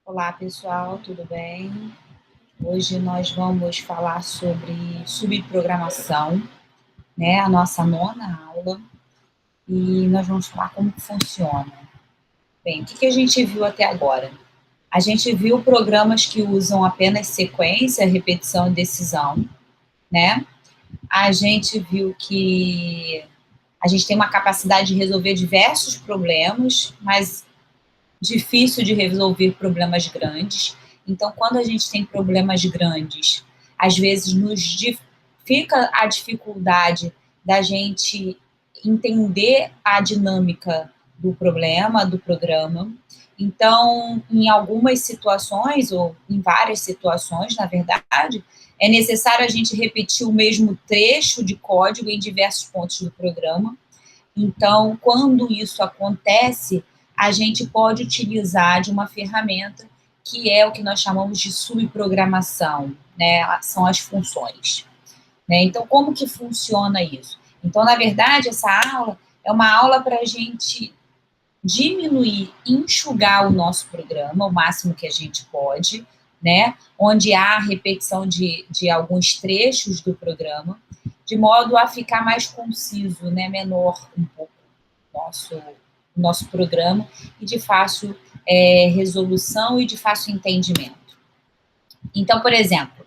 Olá, pessoal, tudo bem? Hoje nós vamos falar sobre subprogramação, né? A nossa nona aula, e nós vamos falar como que funciona. Bem, o que a gente viu até agora? A gente viu programas que usam apenas sequência, repetição e decisão, né? A gente viu que a gente tem uma capacidade de resolver diversos problemas, mas difícil de resolver problemas grandes. Então, quando a gente tem problemas grandes, às vezes fica a dificuldade da gente entender a dinâmica do problema, do programa. Então, em algumas situações, ou em várias situações, na verdade, é necessário a gente repetir o mesmo trecho de código em diversos pontos do programa. Então, quando isso acontece, a gente pode utilizar de uma ferramenta que é o que nós chamamos de subprogramação, né? São as funções, né? Então, como que funciona isso? Então, na verdade, essa aula é uma aula para a gente diminuir, enxugar o nosso programa o máximo que a gente pode, né? Onde há repetição de alguns trechos do programa, de modo a ficar mais conciso, né? Menor um pouco nosso programa e de fácil resolução e de fácil entendimento. Então, por exemplo,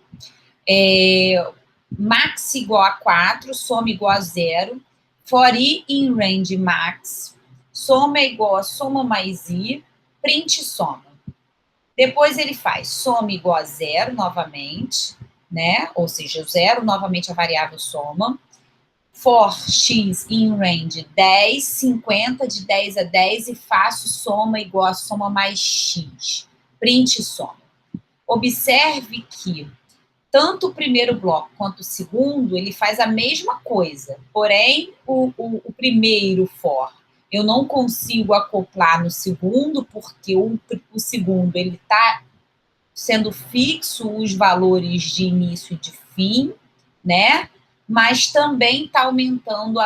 max igual a 4, soma igual a 0, for i in range max, soma é igual a soma mais i, print soma. Depois ele faz soma igual a 0 novamente, né? Ou seja, 0 novamente a variável soma. For x in range 10, 50 de 10 a 10 e faço soma igual a soma mais x. Print soma. Observe que tanto o primeiro bloco quanto o segundo, ele faz a mesma coisa. Porém, o primeiro for, eu não consigo acoplar no segundo, porque o segundo, ele está sendo fixo os valores de início e de fim, né? Mas também está aumentando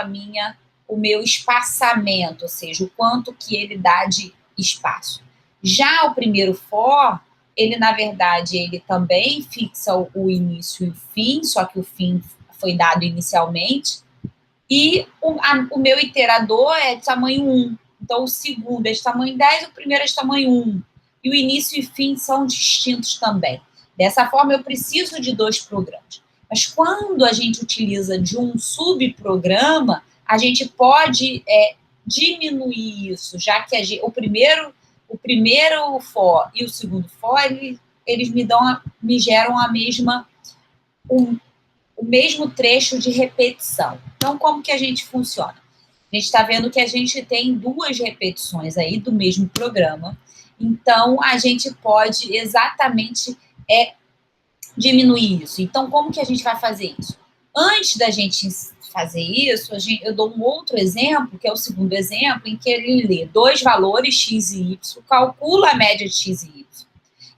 o meu espaçamento, ou seja, o quanto que ele dá de espaço. Já o primeiro for, ele, na verdade, ele também fixa o início e o fim, só que o fim foi dado inicialmente, e o meu iterador é de tamanho 1. Então, o segundo é de tamanho 10, o primeiro é de tamanho 1. E o início e fim são distintos também. Dessa forma, eu preciso de 2 programas. Mas quando a gente utiliza de um subprograma, a gente pode diminuir isso, já que o primeiro for e o segundo for, eles me geram o mesmo trecho de repetição. Então, como que a gente funciona? A gente está vendo que a gente tem 2 repetições aí do mesmo programa, então a gente pode exatamente diminuir isso. Então, como que a gente vai fazer isso? Antes da gente fazer isso, eu dou um outro exemplo, que é o segundo exemplo, em que ele lê 2 valores, x e y, calcula a média de x e y.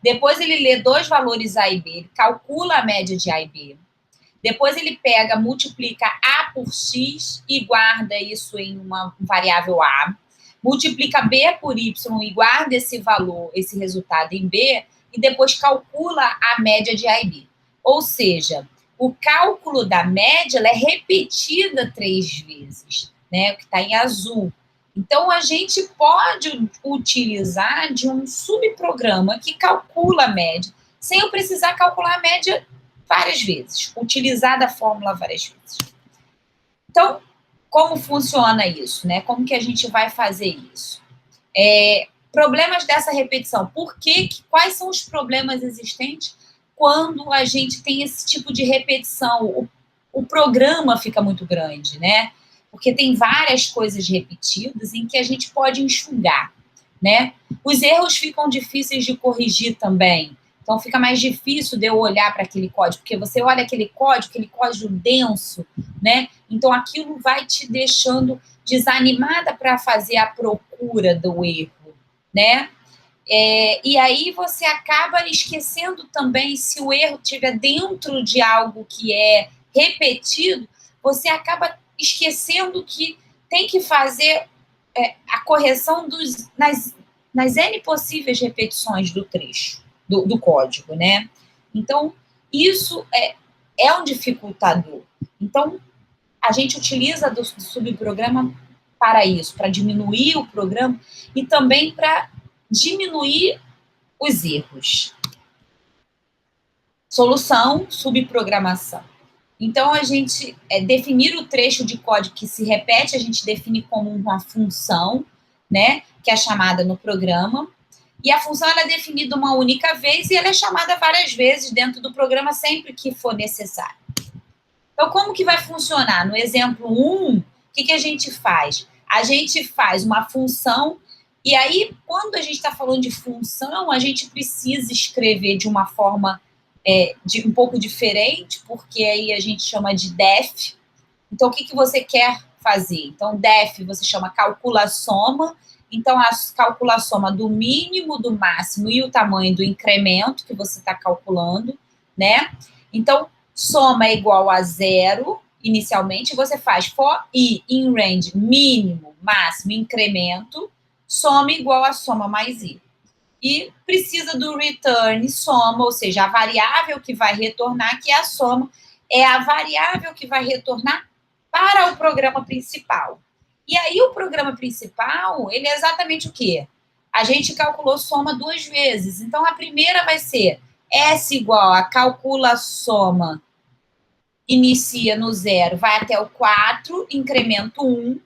Depois ele lê 2 valores a e b, ele calcula a média de a e b. Depois ele pega, multiplica A por X e guarda isso em uma variável A. Multiplica B por Y e guarda esse valor, esse resultado em B. E depois calcula a média de A e B. Ou seja, o cálculo da média é repetida 3 vezes, né? O que está em azul. Então, a gente pode utilizar de um subprograma que calcula a média, sem eu precisar calcular a média várias vezes, utilizar da fórmula várias vezes. Então, como funciona isso, né? Como que a gente vai fazer isso? Problemas dessa repetição. Quais são os problemas existentes quando a gente tem esse tipo de repetição? O programa fica muito grande, né? Porque tem várias coisas repetidas em que a gente pode enxugar, né? Os erros ficam difíceis de corrigir também. Então, fica mais difícil de eu olhar para aquele código, porque você olha aquele código denso, né? Então, aquilo vai te deixando desanimada para fazer a procura do erro, né? E aí você acaba esquecendo também, se o erro estiver dentro de algo que é repetido, você acaba esquecendo que tem que fazer a correção nas N possíveis repetições do trecho, do código, né? Então, isso é um dificultador. Então, a gente utiliza do subprograma para isso, para diminuir o programa e também para diminuir os erros. Solução, subprogramação. Então, a gente definir o trecho de código que se repete, a gente define como uma função, né, que é chamada no programa, e a função ela é definida uma única vez e ela é chamada várias vezes dentro do programa sempre que for necessário. Então, como que vai funcionar? No exemplo 1, o que a gente faz? A gente faz uma função, e aí, quando a gente está falando de função, a gente precisa escrever de uma forma um pouco diferente, porque aí a gente chama de def. Então, o que você quer fazer? Então, def você chama calcula-soma. Então, a calcula-soma do mínimo, do máximo e o tamanho do incremento que você está calculando, né? Então, soma é igual a 0, inicialmente, você faz for i in range mínimo, máximo, incremento, soma igual a soma mais i. E precisa do return soma, ou seja, a variável que vai retornar, que é a soma, é a variável que vai retornar para o programa principal. E aí o programa principal, ele é exatamente o quê? A gente calculou soma 2 vezes. Então, a primeira vai ser S igual a calcula soma, inicia no 0, vai até o 4, incremento 1.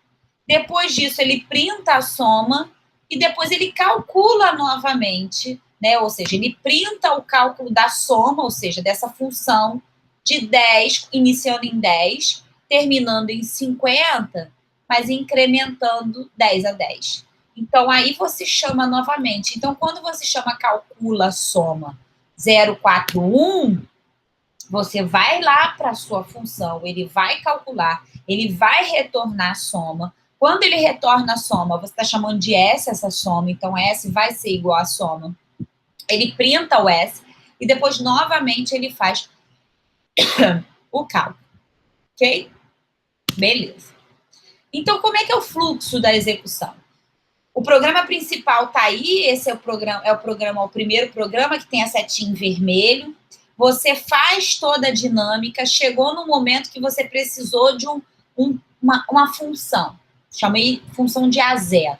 Depois disso, ele printa a soma e depois ele calcula novamente, né? Ou seja, ele printa o cálculo da soma, ou seja, dessa função de 10, iniciando em 10, terminando em 50, mas incrementando 10 a 10. Então, aí você chama novamente. Então, quando você chama calcula soma 0, 4, 1, você vai lá para a sua função, ele vai calcular, ele vai retornar a soma. Quando ele retorna a soma, você está chamando de S essa soma, então S vai ser igual a soma. Ele printa o S e depois, novamente, ele faz o cálculo. Ok? Beleza. Então, como é que é o fluxo da execução? O programa principal está aí, esse é o primeiro programa que tem a setinha em vermelho. Você faz toda a dinâmica, chegou no momento que você precisou de uma função. Chamei função de A0.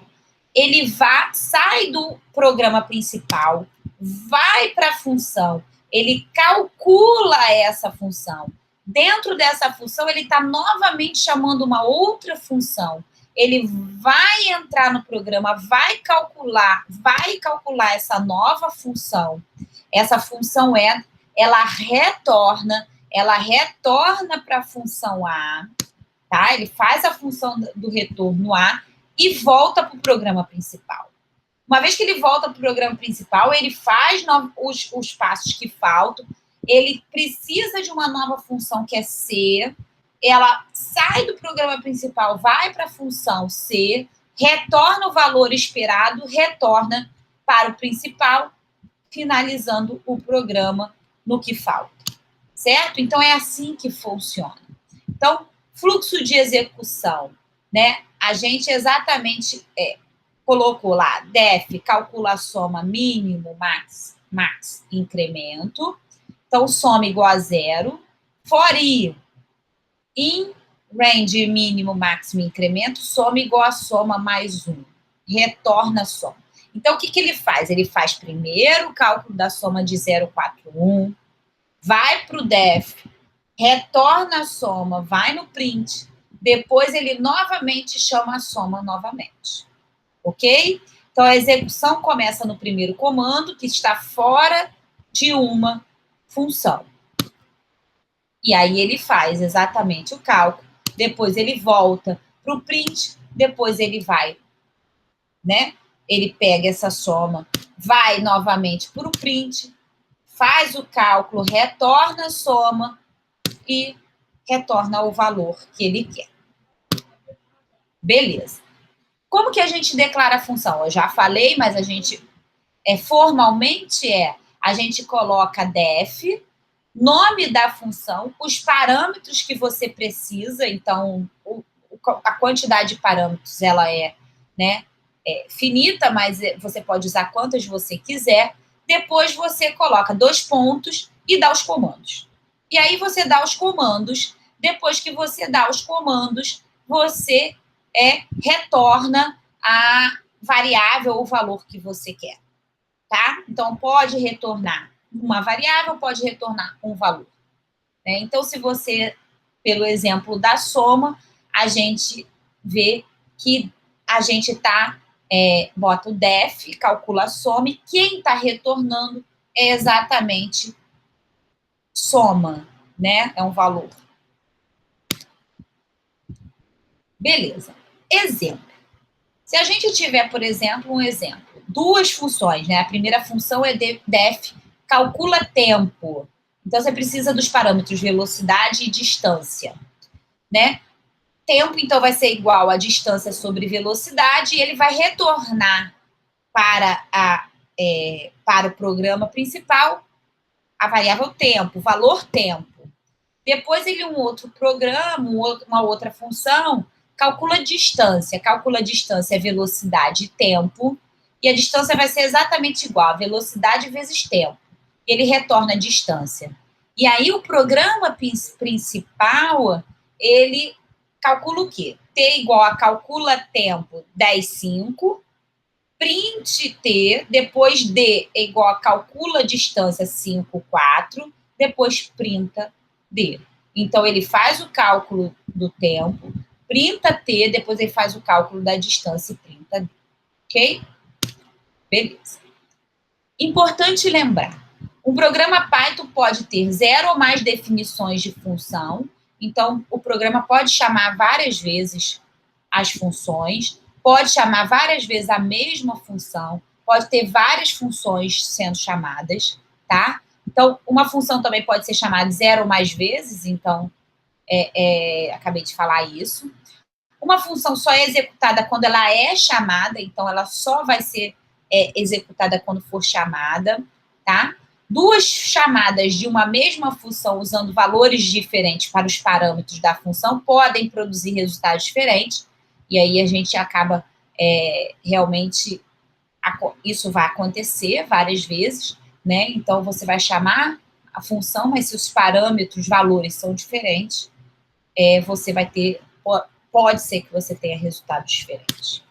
Ele sai do programa principal, vai para a função, ele calcula essa função. Dentro dessa função, ele está novamente chamando uma outra função. Ele vai entrar no programa, vai calcular essa nova função. Essa função ela retorna para a função A, tá? Ele faz a função do retorno A e volta para o programa principal. Uma vez que ele volta para o programa principal, ele faz os passos que faltam, ele precisa de uma nova função que é C, ela sai do programa principal, vai para a função C, retorna o valor esperado, retorna para o principal, finalizando o programa no que falta. Certo? Então, é assim que funciona. Então, fluxo de execução, né? A gente exatamente colocou lá, def, calcula a soma mínimo, max, incremento. Então, soma igual a 0. For i, in range mínimo, máximo, incremento, soma igual a soma mais 1. Retorna a soma. Então, o que ele faz? Ele faz primeiro o cálculo da soma de 0, 4, 1, vai para o def, retorna a soma, vai no print, depois ele novamente chama a soma novamente. Ok? Então, a execução começa no primeiro comando, que está fora de uma função. E aí ele faz exatamente o cálculo, depois ele volta para o print, depois ele vai, né? Ele pega essa soma, vai novamente para o print, faz o cálculo, retorna a soma e retorna o valor que ele quer. Beleza. Como que a gente declara a função? Eu já falei, mas a gente formalmente a gente coloca def, nome da função, os parâmetros que você precisa, então a quantidade de parâmetros ela é, né, finita, mas você pode usar quantas você quiser. Depois você coloca 2 pontos e dá os comandos. E aí você dá os comandos. Depois que você dá os comandos, você retorna a variável ou o valor que você quer, tá? Então, pode retornar uma variável, pode retornar um valor. Né? Então, se você, pelo exemplo da soma, a gente vê que a gente bota o def, calcula a soma, e quem está retornando é exatamente soma, né? É um valor. Beleza. Exemplo. Se a gente tiver, por exemplo, um exemplo, 2 funções, né? A primeira função é def, calcula tempo. Então, você precisa dos parâmetros velocidade e distância, né? Tempo, então, vai ser igual a distância sobre velocidade, e ele vai retornar para o programa principal a variável tempo, o valor tempo. Depois, um outro programa, uma outra função, calcula distância. Calcula distância é velocidade e tempo, e a distância vai ser exatamente igual, a velocidade vezes tempo. Ele retorna a distância. E aí, o programa principal, ele calcula o quê? T igual a calcula tempo 10,5, print T, depois D é igual a calcula distância 5,4, depois printa D. Então, ele faz o cálculo do tempo, printa T, depois ele faz o cálculo da distância e printa D. Ok? Beleza. Importante lembrar, um programa Python pode ter 0 ou mais definições de função. Então, o programa pode chamar várias vezes as funções, pode chamar várias vezes a mesma função, pode ter várias funções sendo chamadas, tá? Então, uma função também pode ser chamada 0 ou mais vezes, então, acabei de falar isso. Uma função só é executada quando ela é chamada, então ela só vai ser executada quando for chamada, tá? 2 chamadas de uma mesma função usando valores diferentes para os parâmetros da função podem produzir resultados diferentes, e aí a gente acaba realmente, isso vai acontecer várias vezes, né? Então, você vai chamar a função, mas se os parâmetros, valores são diferentes, você vai ter, pode ser que você tenha resultados diferentes.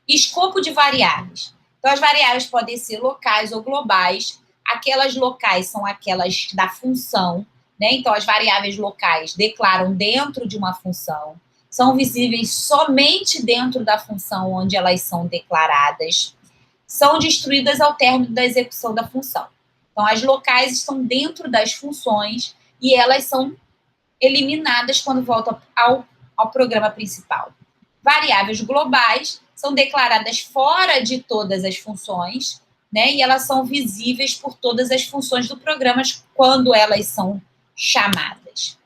Escopo de variáveis. Então, as variáveis podem ser locais ou globais. Aquelas locais são aquelas da função, né? Então, as variáveis locais declaram dentro de uma função, são visíveis somente dentro da função onde elas são declaradas, são destruídas ao término da execução da função. Então, as locais estão dentro das funções e elas são eliminadas quando voltam ao programa principal. Variáveis globais são declaradas fora de todas as funções, né? E elas são visíveis por todas as funções do programa quando elas são chamadas.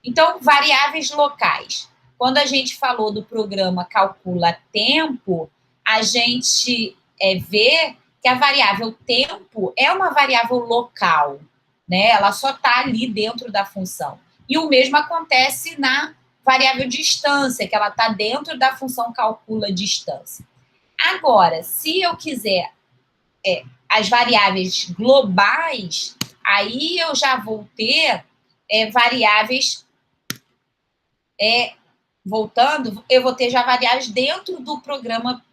Então, variáveis locais. Quando a gente falou do programa calcula tempo, a gente vê que a variável tempo é uma variável local, né? Ela só está ali dentro da função. E o mesmo acontece na variável distância, que ela está dentro da função calcula distância. Agora, se eu quiser as variáveis globais, aí eu já vou ter variáveis, voltando, eu vou ter já variáveis dentro do programa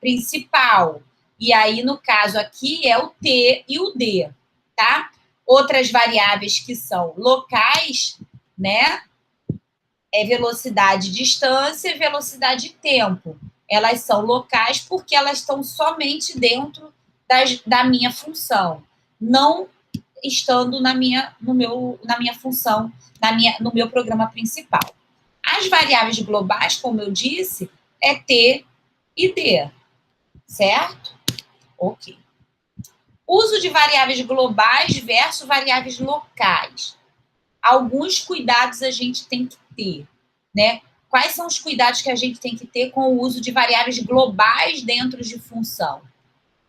principal. E aí, no caso aqui, é o T e o D, tá? Outras variáveis que são locais, né? Velocidade e distância e velocidade e tempo. Elas são locais porque elas estão somente dentro da minha função, não estando na minha função, no meu programa principal. As variáveis globais, como eu disse, é T e D, certo? Ok. Uso de variáveis globais versus variáveis locais. Alguns cuidados a gente tem que ter, né? Quais são os cuidados que a gente tem que ter com o uso de variáveis globais dentro de função?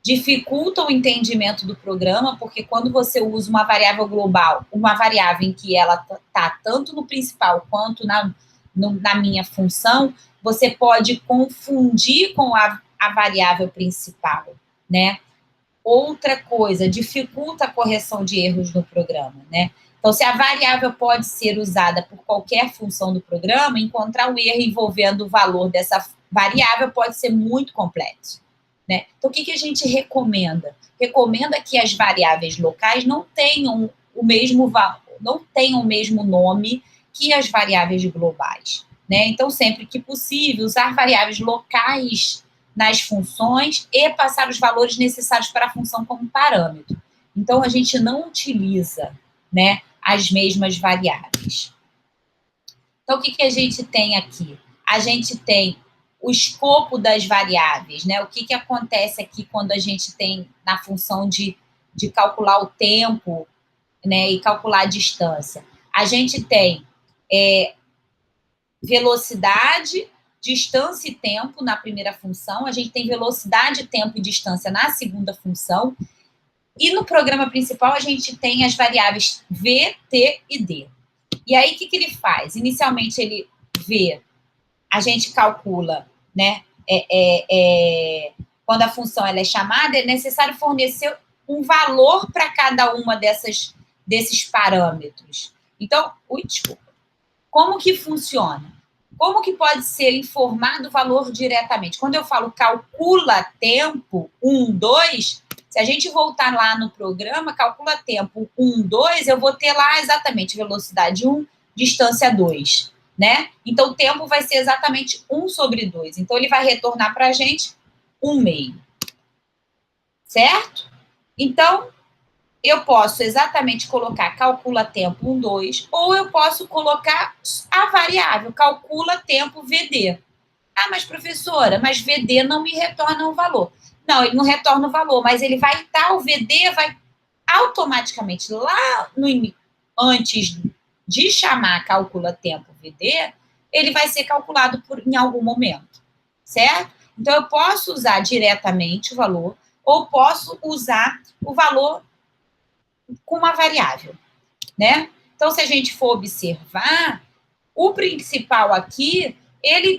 Dificulta o entendimento do programa, porque quando você usa uma variável global, uma variável em que ela está tanto no principal quanto na minha função, você pode confundir com a variável principal, né? Outra coisa, dificulta a correção de erros no programa, né? Então, se a variável pode ser usada por qualquer função do programa, encontrar o erro envolvendo o valor dessa variável pode ser muito complexo, né? Então, o que a gente recomenda? Recomenda que as variáveis locais não tenham o mesmo nome que as variáveis globais, né? Então, sempre que possível, usar variáveis locais nas funções e passar os valores necessários para a função como parâmetro. Então, a gente não utiliza, né, as mesmas variáveis. Então, o que a gente tem aqui? A gente tem o escopo das variáveis, né? O que acontece aqui quando a gente tem na função de calcular o tempo, né, e calcular a distância? A gente tem velocidade, distância e tempo na primeira função, a gente tem velocidade, tempo e distância na segunda função, e no programa principal a gente tem as variáveis V, T e D. E aí, o que ele faz? Inicialmente, ele V, a gente calcula, né, quando a função ela é chamada, é necessário fornecer um valor para cada uma desses parâmetros. Então, desculpa. Como que funciona? Como que pode ser informado o valor diretamente? Quando eu falo calcula tempo 1, 2, se a gente voltar lá no programa, calcula tempo 1, 2, eu vou ter lá exatamente velocidade 1, distância 2, né? Então, o tempo vai ser exatamente 1 sobre 2. Então, ele vai retornar para a gente 1/2. Certo? Então, eu posso exatamente colocar calcula tempo 1, 2, ou eu posso colocar a variável calcula tempo VD. Ah, mas professora, mas VD não me retorna um valor. Não, ele não retorna o valor, mas ele vai estar, o VD vai automaticamente lá antes de chamar calcula tempo VD, ele vai ser calculado em algum momento, certo? Então, eu posso usar diretamente o valor, ou posso usar o valor com uma variável, né? Então, se a gente for observar, o principal aqui,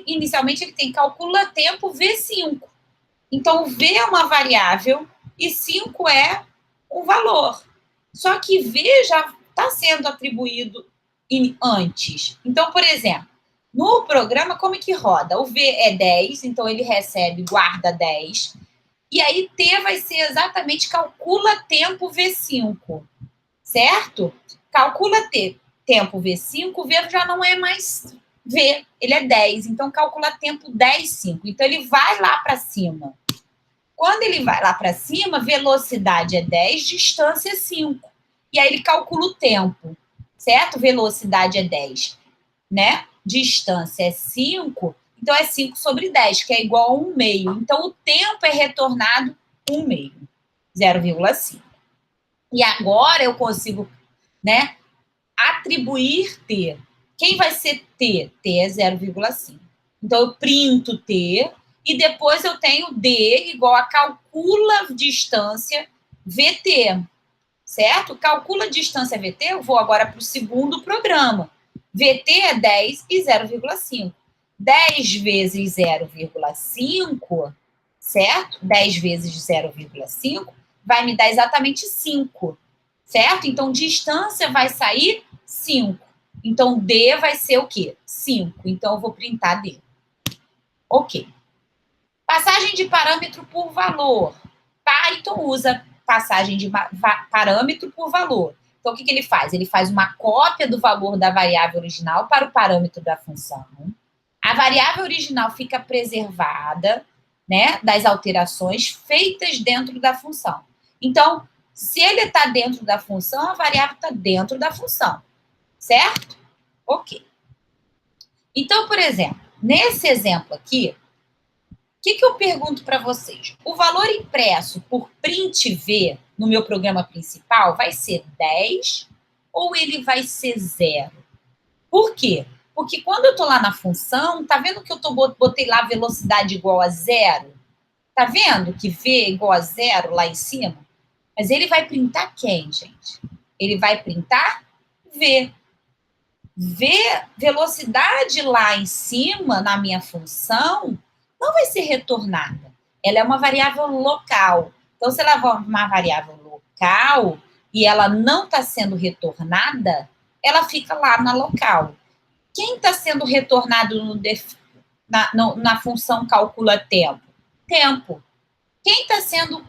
inicialmente ele tem calcula tempo V5. Então, V é uma variável e 5 é um valor. Só que V já está sendo atribuído antes. Então, por exemplo, no programa, como é que roda? O V é 10, então ele recebe, guarda 10. E aí, T vai ser exatamente calcula tempo V5. Certo? Calcula tempo V5, V já não é mais V, ele é 10. Então, calcula tempo 10, 5. Então, ele vai lá para cima. Quando ele vai lá para cima, velocidade é 10, distância é 5. E aí, ele calcula o tempo, certo? Velocidade é 10, né? Distância é 5. Então, é 5 sobre 10, que é igual a 1/2. Então, o tempo é retornado 1/2, 0,5. E agora eu consigo, né, atribuir T. Quem vai ser T? T é 0,5. Então, eu printo T e depois eu tenho D igual a calcula distância VT, certo? Calcula distância VT, eu vou agora para o segundo programa. VT é 10 e 0,5. 10 vezes 0,5, certo? 10 vezes 0,5 vai me dar exatamente 5, certo? Então, distância vai sair 5. Então, D vai ser o quê? 5. Então, eu vou printar D. Ok. Passagem de parâmetro por valor. Python usa passagem de parâmetro por valor. Então, o que ele faz? Ele faz uma cópia do valor da variável original para o parâmetro da função. A variável original fica preservada, né, das alterações feitas dentro da função. Então, se ele está dentro da função, a variável está dentro da função, certo? Ok. Então, por exemplo, nesse exemplo aqui, o que eu pergunto para vocês? O valor impresso por print V no meu programa principal vai ser 10 ou ele vai ser 0? Por quê? Porque quando eu estou lá na função, tá vendo que eu botei lá velocidade igual a 0? Tá vendo que V é igual a 0 lá em cima? Mas ele vai printar quem, gente? Ele vai printar V. velocidade lá em cima, na minha função, não vai ser retornada. Ela é uma variável local. Então, se ela é uma variável local e ela não está sendo retornada, ela fica lá na local. Quem está sendo retornado na função calcula tempo? Tempo. Quem está sendo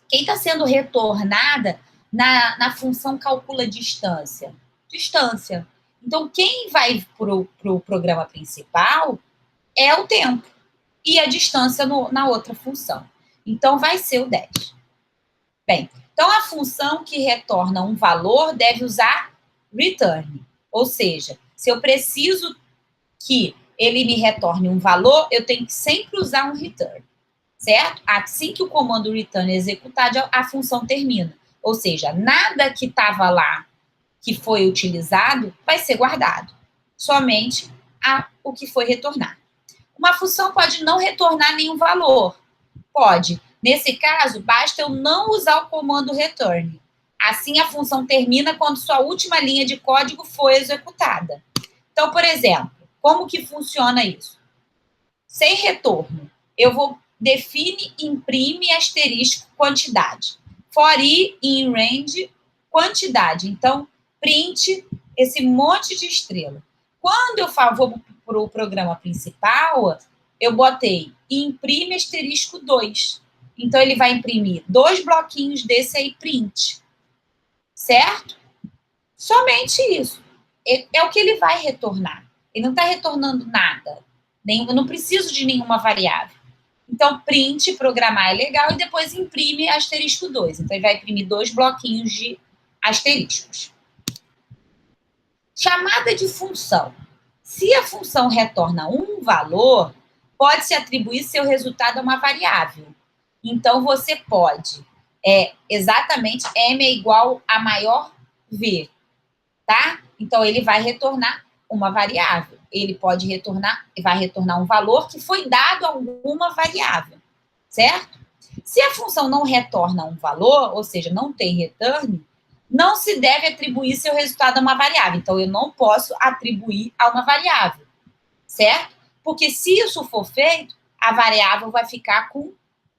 quem está sendo retornada na função calcula distância? Distância. Então, quem vai para o programa principal é o tempo e a distância na outra função. Então, vai ser o 10. Bem, então a função que retorna um valor deve usar return. Ou seja, se eu preciso que ele me retorne um valor, eu tenho que sempre usar um return. Certo? Assim que o comando return é executado, a função termina. Ou seja, nada que estava lá, que foi utilizado, vai ser guardado. Somente o que foi retornado. Uma função pode não retornar nenhum valor. Pode. Nesse caso, basta eu não usar o comando return. Assim, a função termina quando sua última linha de código foi executada. Então, por exemplo, como que funciona isso? Sem retorno, eu vou define, imprime, asterisco, quantidade. For i in range, quantidade. Então, print esse monte de estrela. Quando eu vou para o programa principal, eu botei imprime asterisco 2. Então, ele vai imprimir 2 bloquinhos desse aí, print. Certo? Somente isso. É o que ele vai retornar. Ele não está retornando nada. Eu não preciso de nenhuma variável. Então, print, programar é legal, e depois imprime asterisco 2. Então, ele vai imprimir 2 bloquinhos de asteriscos. Chamada de função. Se a função retorna um valor, pode-se atribuir seu resultado a uma variável. Então, você pode, exatamente, M é igual a maior V, tá? Então, ele vai retornar uma variável. Ele vai retornar um valor que foi dado a alguma variável, certo? Se a função não retorna um valor, ou seja, não tem return, não se deve atribuir seu resultado a uma variável. Então, eu não posso atribuir a uma variável, certo? Porque se isso for feito, a variável vai ficar com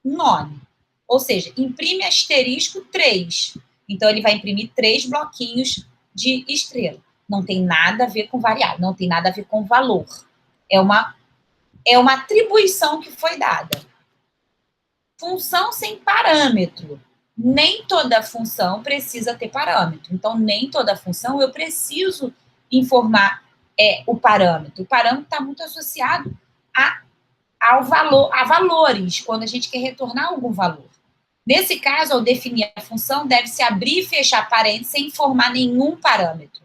um nome. Ou seja, imprime asterisco 3. Então, ele vai imprimir 3 bloquinhos de estrela. Não tem nada a ver com variável, não tem nada a ver com valor. É uma atribuição que foi dada. Função sem parâmetro. Nem toda função precisa ter parâmetro. Então, nem toda função eu preciso informar o parâmetro. O parâmetro está muito associado a valores, quando a gente quer retornar algum valor. Nesse caso, ao definir a função, deve-se abrir e fechar parênteses sem informar nenhum parâmetro,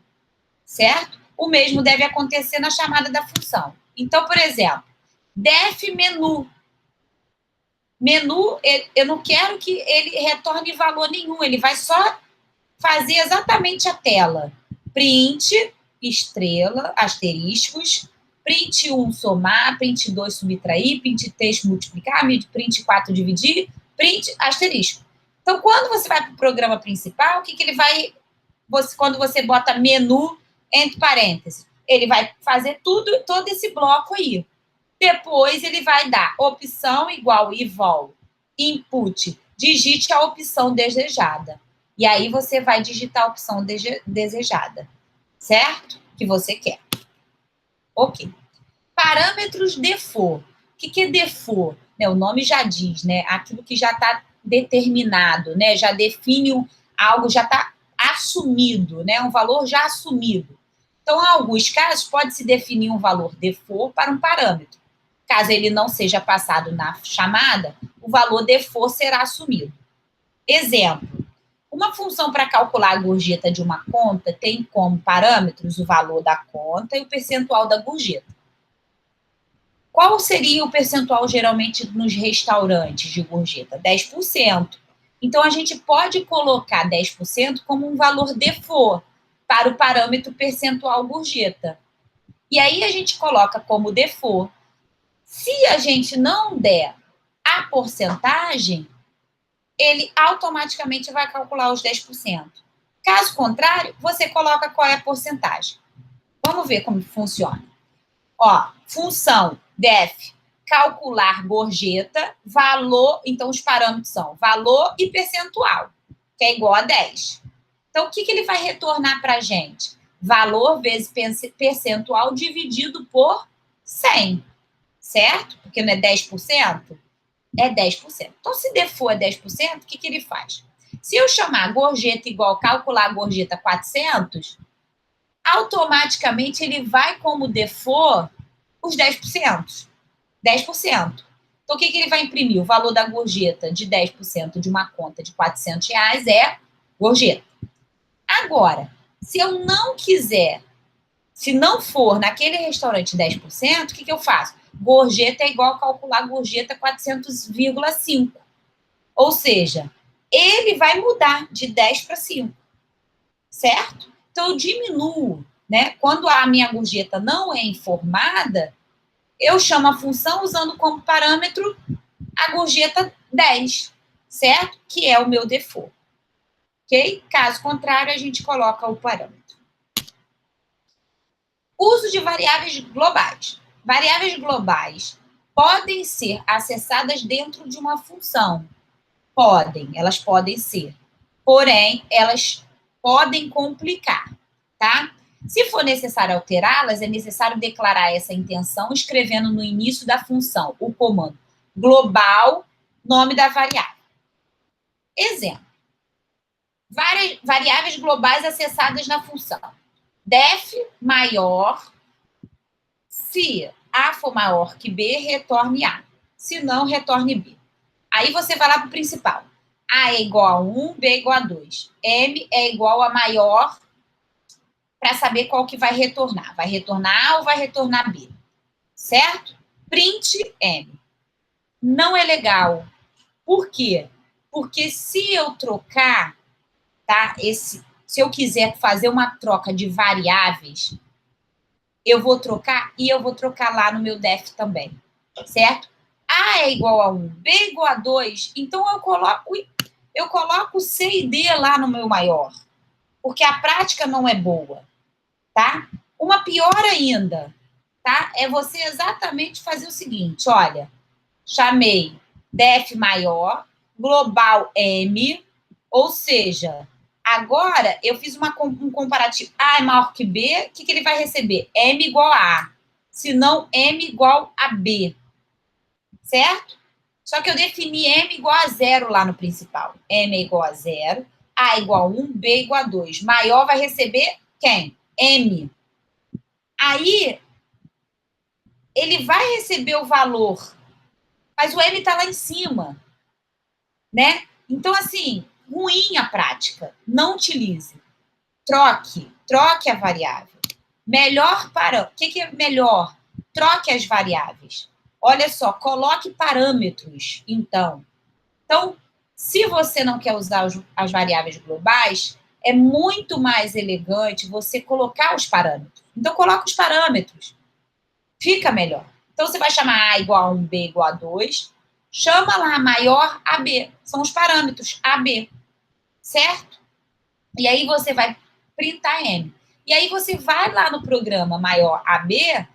certo? O mesmo deve acontecer na chamada da função. Então, por exemplo, def menu. Menu, eu não quero que ele retorne valor nenhum, ele vai só fazer exatamente a tela. Print, estrela, asteriscos, print 1 somar, print 2 subtrair, print 3 multiplicar, print 4 dividir, print asterisco. Então, quando você vai para o programa principal, o que ele vai... quando você bota menu entre parênteses, ele vai fazer todo esse bloco aí. Depois, ele vai dar opção igual ivol, input, digite a opção desejada. E aí, você vai digitar a opção desejada, certo? Que você quer. Ok. Parâmetros default. O que é default? O nome já diz, né? Aquilo que já está determinado, né? Já define algo, já está assumido, né? Um valor já assumido. Então, em alguns casos, pode-se definir um valor default para um parâmetro. Caso ele não seja passado na chamada, o valor default será assumido. Exemplo, uma função para calcular a gorjeta de uma conta tem como parâmetros o valor da conta e o percentual da gorjeta. Qual seria o percentual geralmente nos restaurantes de gorjeta? 10%. Então, a gente pode colocar 10% como um valor default para o parâmetro percentual gorjeta. E aí, a gente coloca como default. Se a gente não der a porcentagem, ele automaticamente vai calcular os 10%. Caso contrário, você coloca qual é a porcentagem. Vamos ver como funciona. Ó, função def, calcular gorjeta, valor, então os parâmetros são valor e percentual, que é igual a 10. Então, o que ele vai retornar para a gente? Valor vezes percentual dividido por 100, certo? Porque não é 10%? É 10%. Então, se default é 10%, o que ele faz? Se eu chamar gorjeta igual calcular a gorjeta 400, automaticamente ele vai como default os 10%. 10%. Então, o que ele vai imprimir? O valor da gorjeta de 10% de uma conta de R$400 é gorjeta. Agora, se eu não quiser, se não for naquele restaurante 10%, o que eu faço? Gorjeta é igual a calcular gorjeta 400,5. Ou seja, ele vai mudar de 10 para 5, certo? Então, eu diminuo, né? Quando a minha gorjeta não é informada, eu chamo a função usando como parâmetro a gorjeta 10, certo? Que é o meu default. Ok? Caso contrário, a gente coloca o parâmetro. Uso de variáveis globais. Variáveis globais podem ser acessadas dentro de uma função. Elas podem ser. Porém, elas podem complicar, tá? Se for necessário alterá-las, é necessário declarar essa intenção escrevendo no início da função o comando global, nome da variável. Exemplo. Variáveis globais acessadas na função. Def maior, se A for maior que B, retorne A. Se não, retorne B. Aí você vai lá para o principal. A é igual a 1, B é igual a 2. M é igual a maior para saber qual que vai retornar. Vai retornar A ou vai retornar B? Certo? Print M. Não é legal. Por quê? Porque se eu trocar, tá? Se eu quiser fazer uma troca de variáveis, eu vou trocar e eu vou trocar lá no meu def também, certo? A é igual a 1, B é igual a 2, então eu coloco C e D lá no meu maior, porque a prática não é boa, tá? Uma pior ainda, tá? É você exatamente fazer o seguinte, olha, chamei def maior, global M, ou seja, agora eu fiz um comparativo. A é maior que B, o que ele vai receber? M igual a A. Se não, M igual a B. Certo? Só que eu defini M igual a 0 lá no principal. M é igual a 0, A igual a 1, B igual a 2. Maior vai receber quem? M. Aí, ele vai receber o valor, mas o M está lá em cima, né? Então, assim, ruim a prática. Não utilize. Troque a variável. Melhor para... O que é melhor? Troque as variáveis. Olha só, coloque parâmetros, então. Então, se você não quer usar as variáveis globais, é muito mais elegante você colocar os parâmetros. Então, coloca os parâmetros. Fica melhor. Então, você vai chamar A igual a 1, B igual a 2. Chama lá maior AB. São os parâmetros AB. Certo? E aí, você vai printar M. E aí, você vai lá no programa maior AB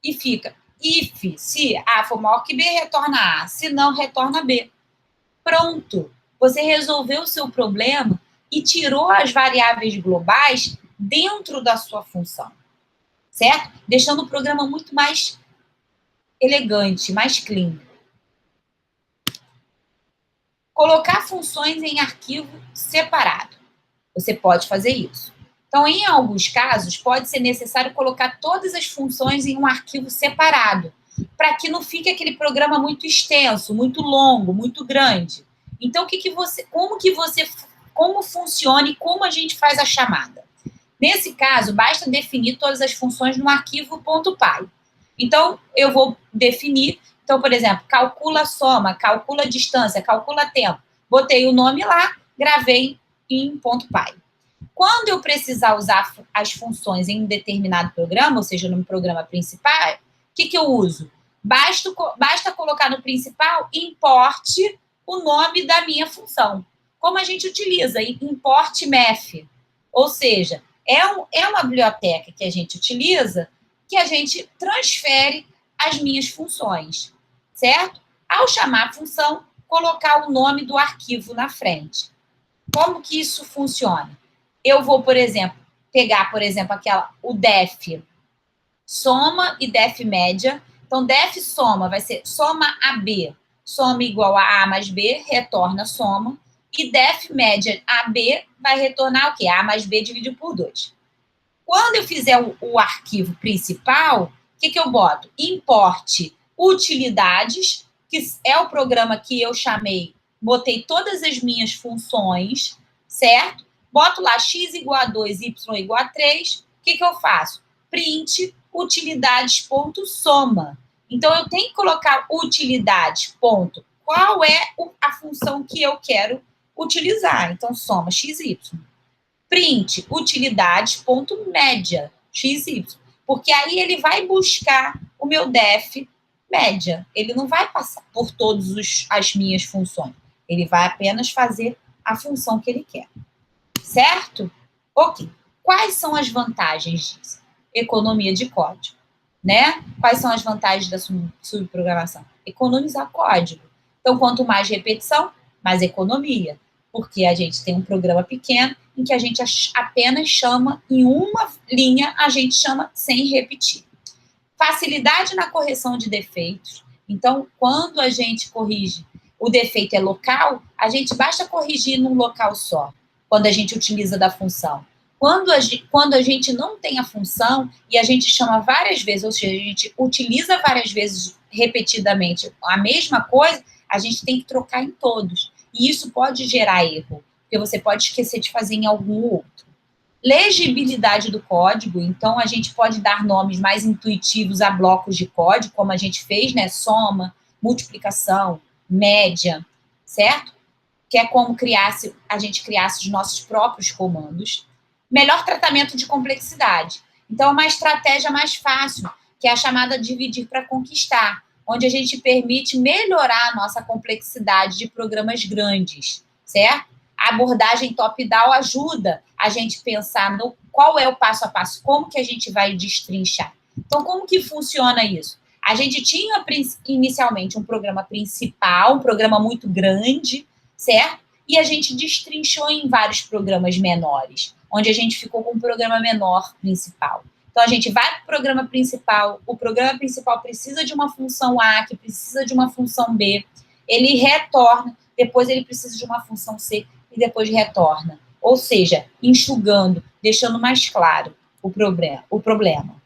e fica if, se A for maior que B, retorna A. Se não, retorna B. Pronto. Você resolveu o seu problema e tirou as variáveis globais dentro da sua função. Certo? Deixando o programa muito mais elegante, mais clean. Colocar funções em arquivo separado. Você pode fazer isso. Então, em alguns casos, pode ser necessário colocar todas as funções em um arquivo separado, para que não fique aquele programa muito extenso, muito longo, muito grande. Então, como funciona e como a gente faz a chamada? Nesse caso, basta definir todas as funções no arquivo .py. Então, eu vou definir, então, por exemplo, calcula soma, calcula distância, calcula tempo. Botei o nome lá, gravei em .py. Quando eu precisar usar as funções em um determinado programa, ou seja, no programa principal, o que eu uso? Basta colocar no principal, importe o nome da minha função. como a gente utiliza import math, ou seja, é uma biblioteca que a gente utiliza, que a gente transfere as minhas funções, certo? Ao chamar a função, colocar o nome do arquivo na frente. Como que isso funciona? Eu vou, por exemplo, pegar, o def soma e def média. Então, def soma vai ser soma AB. Soma igual a A mais B, retorna soma. E def média AB vai retornar o quê? A mais B dividido por 2. Quando eu fizer o arquivo principal, o que eu boto? Import utilidades, que é o programa que eu chamei, botei todas as minhas funções, certo? Boto lá x igual a 2, y igual a 3. O que eu faço? Print utilidades.soma. Então, eu tenho que colocar utilidades, ponto. Qual é a função que eu quero utilizar? Então, soma x, y. Print utilidades.média, xy. Porque aí ele vai buscar o meu def média. Ele não vai passar por todas as minhas funções. Ele vai apenas fazer a função que ele quer. Certo? Ok. Quais são as vantagens disso? Economia de código, né? Quais são as vantagens da subprogramação? Economizar código. Então, quanto mais repetição, mais economia. Porque a gente tem um programa pequeno em que a gente apenas chama em uma linha, a gente chama sem repetir. Facilidade na correção de defeitos. Então, quando a gente corrige, o defeito é local, a gente basta corrigir num local só, quando a gente utiliza da função. Quando a gente não tem a função e a gente chama várias vezes, ou seja, a gente utiliza várias vezes repetidamente a mesma coisa, a gente tem que trocar em todos. E isso pode gerar erro, porque você pode esquecer de fazer em algum outro. Legibilidade do código, então a gente pode dar nomes mais intuitivos a blocos de código, como a gente fez, né? Soma, multiplicação, média, certo? Que é como a gente criasse os nossos próprios comandos. Melhor tratamento de complexidade. Então, uma estratégia mais fácil, que é a chamada dividir para conquistar, onde a gente permite melhorar a nossa complexidade de programas grandes, certo? A abordagem top-down ajuda a gente pensar no qual é o passo a passo, como que a gente vai destrinchar. Então, como que funciona isso? A gente tinha inicialmente um programa principal, um programa muito grande, certo? E a gente destrinchou em vários programas menores, onde a gente ficou com um programa menor principal. Então, a gente vai para o programa principal, o programa principal precisa de uma função A, que precisa de uma função B, ele retorna, depois ele precisa de uma função C, e depois retorna. Ou seja, enxugando, deixando mais claro o problema.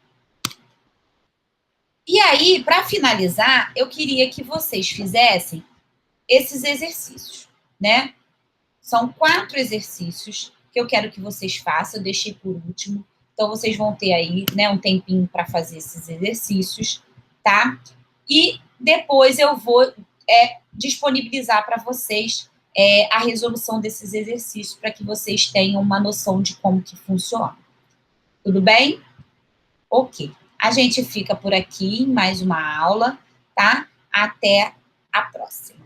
E aí, para finalizar, eu queria que vocês fizessem esses exercícios, né? São 4 exercícios que eu quero que vocês façam, eu deixei por último. Então, vocês vão ter aí, né, um tempinho para fazer esses exercícios, tá? E depois eu vou disponibilizar para vocês a resolução desses exercícios para que vocês tenham uma noção de como que funciona. Tudo bem? Ok. A gente fica por aqui em mais uma aula, tá? Até a próxima.